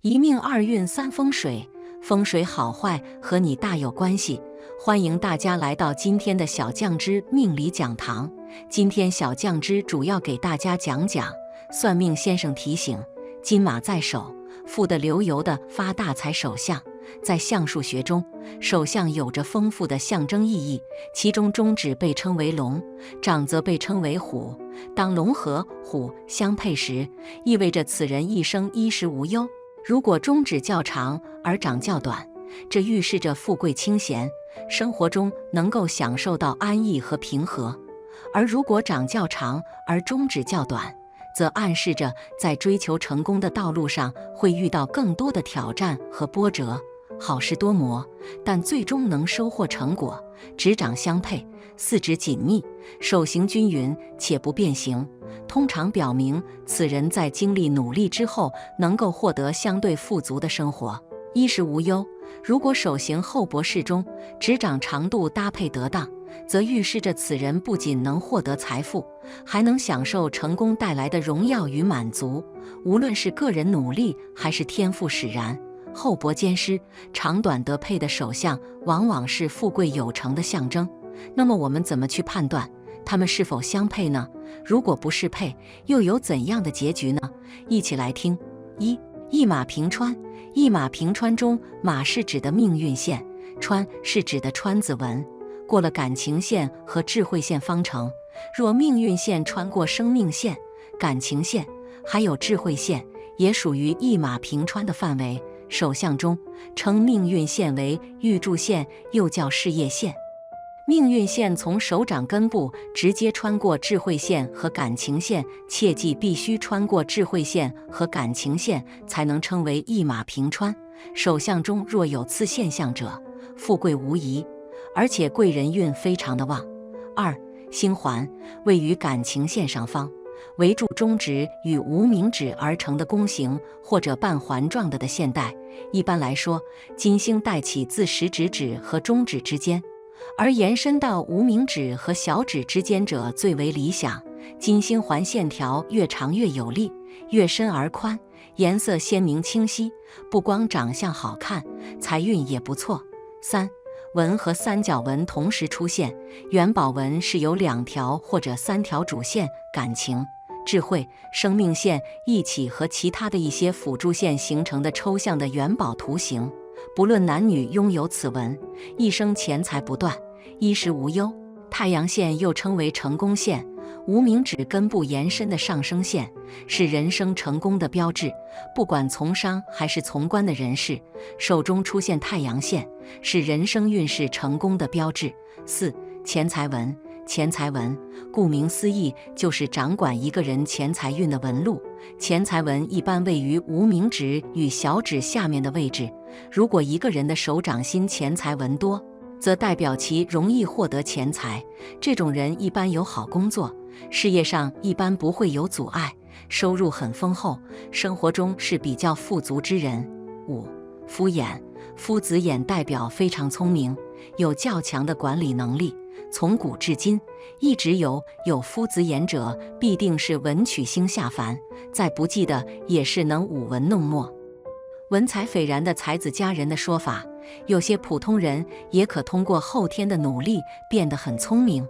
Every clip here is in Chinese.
一命二运三风水，风水好坏和你大有关系。欢迎大家来到今天的小酱之命理讲堂。今天小酱之主要给大家讲讲，算命先生提醒，金马在手，富得流油的发大财手相。在相术学中，手相有着丰富的象征意义，其中中指被称为龙，掌则被称为虎。当龙和虎相配时，意味着此人一生衣食无忧。如果中指较长而掌较短，这预示着富贵清闲，生活中能够享受到安逸和平和；而如果掌较长而中指较短，则暗示着在追求成功的道路上会遇到更多的挑战和波折。好事多磨，但最终能收获成果。指掌相配，四指紧密，手型均匀且不变形，通常表明此人在经历努力之后能够获得相对富足的生活，衣食无忧。如果手型厚薄适中，指掌长度搭配得当，则预示着此人不仅能获得财富，还能享受成功带来的荣耀与满足。无论是个人努力还是天赋使然，厚薄兼施、长短得配的手相往往是富贵有成的象征。那么我们怎么去判断它们是否相配呢？如果不适配，又有怎样的结局呢？一起来听。一马平川。一马平川中，马是指的命运线，川是指的川字纹，过了感情线和智慧线方程。若命运线穿过生命线、感情线，还有智慧线，也属于一马平川的范围。手相中称命运线为玉柱线，又叫事业线。命运线从手掌根部直接穿过智慧线和感情线，切记必须穿过智慧线和感情线才能称为一马平川。手相中若有此现象者，富贵无疑，而且贵人运非常的旺。星环位于感情线上方，围住中指与无名指而成的弓形或者半环状的线带。一般来说，金星带起自食指指和中指之间，而延伸到无名指和小指之间者最为理想。金星环线条越长越有力，越深而宽，颜色鲜明清晰，不光长相好看，财运也不错。纹和三角纹同时出现，元宝纹是由2条或者3条主线，感情、智慧、生命线一起和其他的一些辅助线形成的抽象的元宝图形。不论男女拥有此纹，一生钱财不断，衣食无忧。太阳线又称为成功线，无名指根部延伸的上升线，是人生成功的标志。不管从商还是从官的人士，手中出现太阳线，是人生运势成功的标志。钱财纹。钱财纹顾名思义，就是掌管一个人钱财运的纹路。钱财纹一般位于无名指与小指下面的位置。如果一个人的手掌心钱财纹多，则代表其容易获得钱财，这种人一般有好工作，事业上一般不会有阻碍，收入很丰厚，生活中是比较富足之人。夫眼。夫子眼代表非常聪明，有较强的管理能力。从古至今，一直有夫子眼者，必定是文曲星下凡，再不济的也是能舞文弄墨、文采斐然的才子佳人的说法。有些普通人也可通过后天的努力变得很聪明。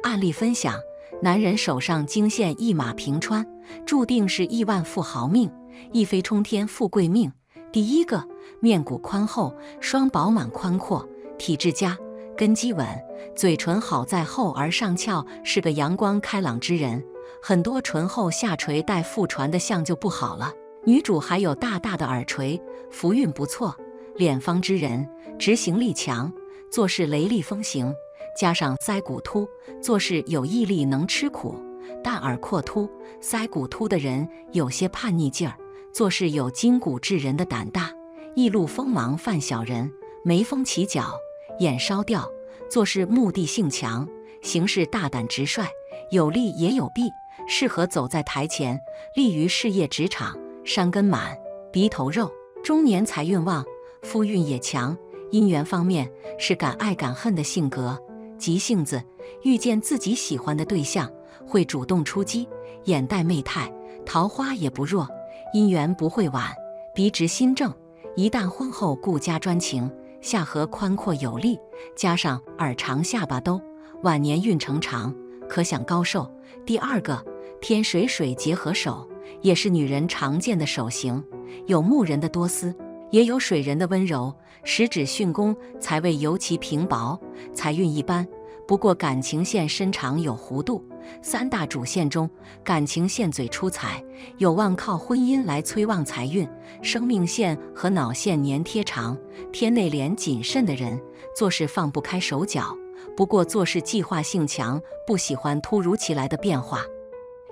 案例分享：男人手上经线一马平川，注定是亿万富豪命，一飞冲天富贵命。第一个，面骨宽厚，双饱满宽阔，体质佳，根基稳，嘴唇好在厚而上翘，是个阳光开朗之人。很多唇厚下垂带腹传的相就不好了。女主还有大大的耳垂，福运不错。脸方之人，执行力强，做事雷厉风行，加上腮骨凸，做事有毅力，能吃苦。但耳廓凸、腮骨凸的人有些叛逆劲儿，做事有筋骨治人的胆大，易怒锋芒犯小人，眉峰起角，眼烧掉，做事目的性强，行事大胆直率，有利也有弊，适合走在台前，利于事业职场。山根满，鼻头肉，中年财运旺，夫运也强。姻缘方面是敢爱敢恨的性格，急性子，遇见自己喜欢的对象会主动出击，眼带媚态，桃花也不弱，姻缘不会晚，鼻直心正，一旦婚后顾家专情，下颌宽阔有力，加上耳长下巴兜，晚年运程长，可享高寿。第二个，天水水结合手，也是女人常见的手型，有木人的多思，也有水人的温柔，十指巽宫，财位尤其平薄，财运一般。不过感情线身长有弧度，三大主线中，感情线最出彩，有望靠婚姻来催旺财运。生命线和脑线粘贴长，偏内敛谨慎的人，做事放不开手脚，不过做事计划性强，不喜欢突如其来的变化，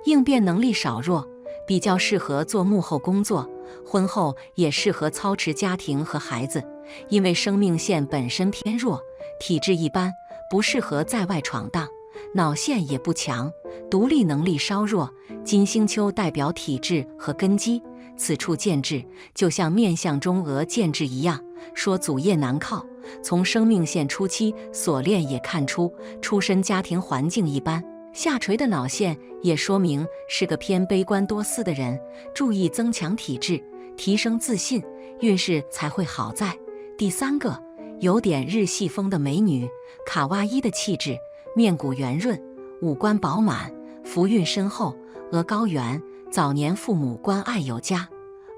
应变能力少弱，比较适合做幕后工作。婚后也适合操持家庭和孩子，因为生命线本身偏弱，体质一般，不适合在外闯荡，脑线也不强，独立能力稍弱。金星丘代表体质和根基，此处见质，就像面相中额见质一样，说祖业难靠。从生命线初期锁链也看出，出身家庭环境一般。下垂的脑线也说明是个偏悲观多思的人，注意增强体质，提升自信，运势才会好在。第三个，有点日系风的美女，卡哇伊的气质，面骨圆润，五官饱满，福运深厚，额高圆，早年父母关爱有加，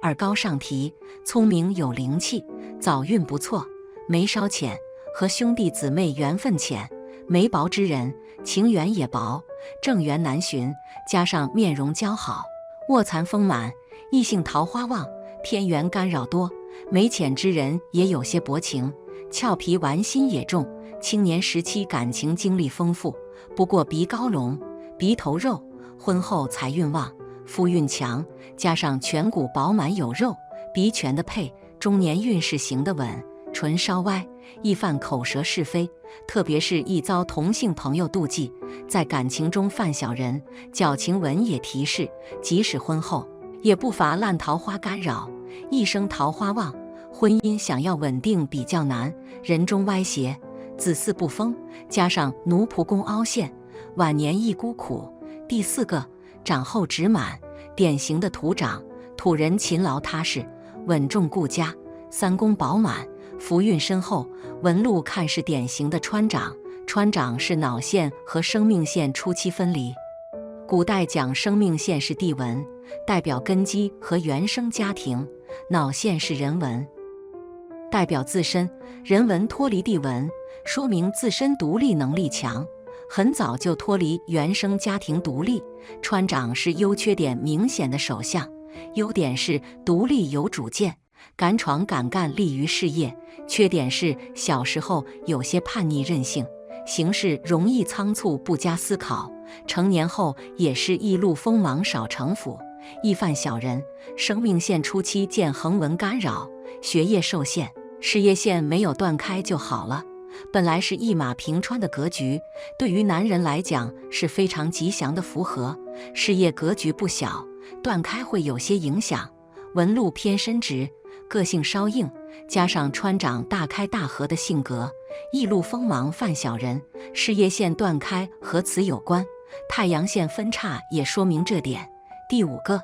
耳高上提，聪明有灵气，早运不错，眉稍浅，和兄弟姊妹缘分浅，眉薄之人情缘也薄，正缘难寻，加上面容姣好，卧蚕丰满，异性桃花旺，偏缘干扰多，眉浅之人也有些薄情，俏皮玩心也重，青年时期感情经历丰富，不过鼻高隆，鼻头肉，婚后财运旺，夫运强，加上颧骨饱满有肉，鼻全的配，中年运势行得稳，唇稍歪，易犯口舌是非，特别是易遭同性朋友妒忌，在感情中犯小人。矫情文也提示，即使婚后，也不乏烂桃花干扰，一生桃花旺，婚姻想要稳定比较难，人中歪斜，子嗣不丰，加上奴仆宫凹陷，晚年易孤苦。第四个，长后直满，典型的土长，土人勤劳踏实，稳重顾家，三宫饱满，福运深厚。纹路看是典型的穿长，穿长是脑线和生命线初期分离。古代讲生命线是地纹，代表根基和原生家庭，脑线是人纹，代表自身，人纹脱离地纹，说明自身独立能力强，很早就脱离原生家庭独立。穿长是优缺点明显的手相，优点是独立有主见，敢闯敢干，利于事业，缺点是小时候有些叛逆任性，行事容易仓促不加思考，成年后也是易路锋芒少城府，易犯小人。生命线初期见横纹干扰，学业受限，事业线没有断开就好了。本来是一马平川的格局，对于男人来讲是非常吉祥的符合，事业格局不小，断开会有些影响。纹路偏深直，个性稍硬，加上穿长大开大合的性格，易路锋芒犯小人，事业线断开和此有关，太阳线分叉也说明这点。第五个，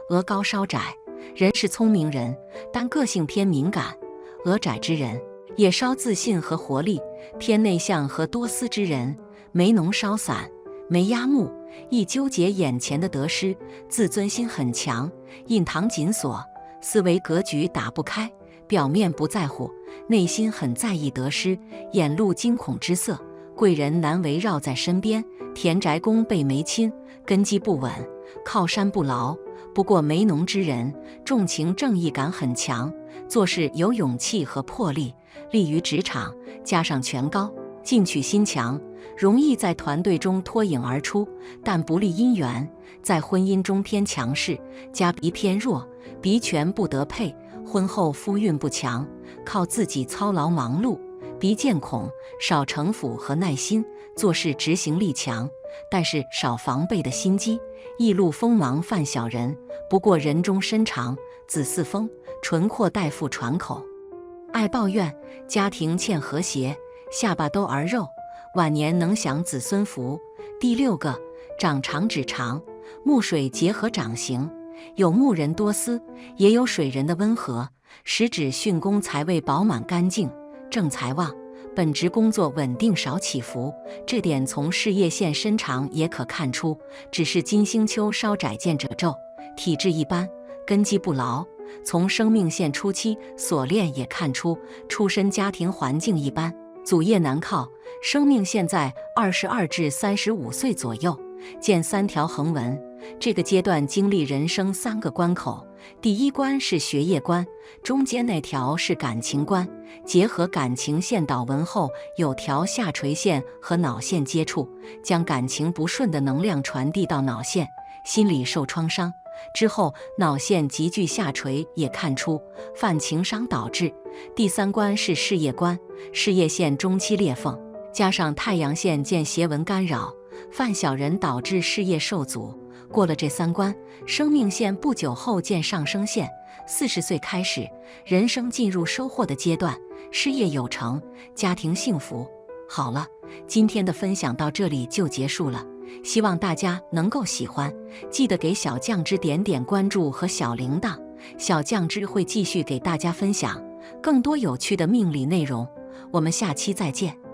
额高稍窄，人是聪明人，但个性偏敏感，额窄之人也稍自信和活力，偏内向和多思之人，眉浓稍散，眉压目，易纠结眼前的得失，自尊心很强，印堂紧锁，思维格局打不开，表面不在乎，内心很在意得失，眼露惊恐之色，贵人难围绕在身边，田宅宫被眉侵，根基不稳，靠山不牢。不过眉浓之人重情正义感很强，做事有勇气和魄力，利于职场，加上权高，进取心强，容易在团队中脱颖而出，但不利姻缘，在婚姻中偏强势，家鼻偏弱，鼻权不得配，婚后夫运不强，靠自己操劳忙碌，鼻见孔，少城府和耐心，做事执行力强，但是少防备的心机，易路锋芒犯小人。不过人中身长，子嗣丰，唇阔带腹喘口，爱抱怨，家庭欠和谐，下巴兜儿肉，晚年能享子孙福。第六个，掌长指长，木水结合掌形，有木人多思，也有水人的温和，实指巽宫财位饱满干净，正财旺，本职工作稳定少起伏，这点从事业线伸长也可看出。只是金星丘稍窄见褶皱，体质一般，根基不牢。从生命线初期锁链也看出，出身家庭环境一般，祖业难靠。生命线在22至35岁左右，见3条横纹。这个阶段经历人生3个关口，第一关是学业关，中间那条是感情关，结合感情线导纹后，有条下垂线和脑线接触，将感情不顺的能量传递到脑线，心理受创伤。之后脑线急剧下垂，也看出犯情伤导致。第3关是事业关，事业线中期裂缝，加上太阳线见斜纹干扰，犯小人导致事业受阻。过了这3关，生命线不久后见上升线，40岁开始，人生进入收获的阶段，事业有成，家庭幸福。好了，今天的分享到这里就结束了，希望大家能够喜欢，记得给小酱汁点点关注和小铃铛，小酱汁会继续给大家分享更多有趣的命理内容，我们下期再见。